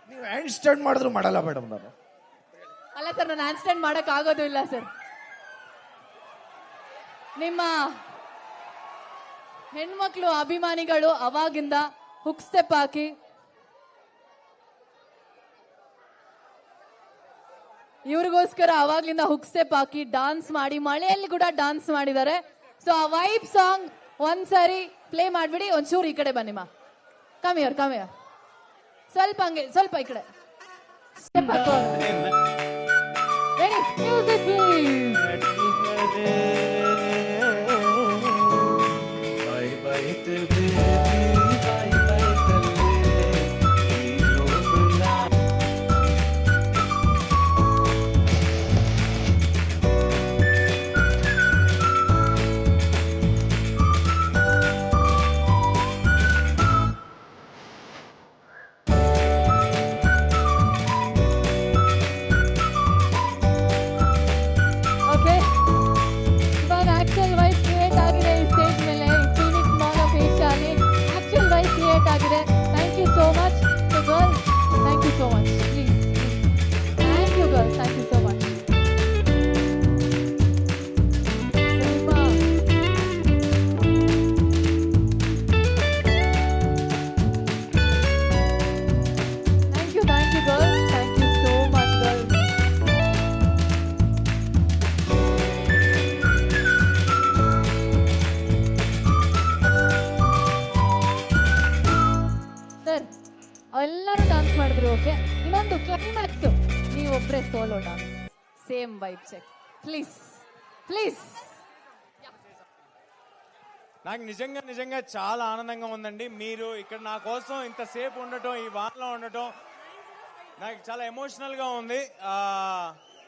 ನೀವು hand stand ಮಾಡಿದ್ರು ಮಾಡಲ್ಲ ಮೇಡಮ್ ನಾನು. ಅಲ್ಲ ಸರ್, ನಾನು ಹ್ಯಾಂಡ್ ಸ್ಟ್ಯಾಂಡ್ ಮಾಡಕ್ ಆಗೋದು ಇಲ್ಲ ಸರ್. ನಿಮ್ಮ ಹೆಣ್ಮಕ್ಳು ಅಭಿಮಾನಿಗಳು ಅವಾಗಿಂದ ಹುಕ್ ಸ್ಟೆಪ್ ಹಾಕಿ ಇವ್ರಿಗೋಸ್ಕರ ಅವಾಗ್ಲಿಂದ ಹುಕ್ ಸ್ಟೆಪ್ ಹಾಕಿ ಡಾನ್ಸ್ ಮಾಡಿ ಮಳೆಯಲ್ಲಿ ಕೂಡ ಡಾನ್ಸ್ ಮಾಡಿದ್ದಾರೆ. ಸೊ ಆ ವೈಬ್ ಸಾಂಗ್ ಒಂದ್ಸರಿ ಪ್ಲೇ ಮಾಡ್ಬಿಡಿ. ಒಂಚೂರು ಈ ಕಡೆ ಬನ್ನಿಮ್ಮ, ಕಮ್ಮಿಯವ್ರು ಕಮ್ಮಿಯವ್ರು, ಸ್ವಲ್ಪ ಹಂಗೆ ಸ್ವಲ್ಪ ಈ ಕಡೆ ಸ್ಟೆಪ್ ಹಾಕೋ. Ready? Music please. ಎಲ್ಲರೂ ಡಾನ್ಸ್ ಮಾಡಿದ್ರು. ಓಕೆ, ಇನ್ನೊಂದು ಕ್ಲೈಮ್ಯಾಕ್ಸ್ ನೀವೊಬ್ಬರೇ solo dance, same vibe check please please. నాకు నిజంగా చాలా ఆనందంగా ఉందండి. మీరు ఇక్కడ నా కోసం ఇంతసేపు ఉండటం, ఈ వానలో ఉండటం నాకు చాలా ఎమోషనల్గా ఉంది.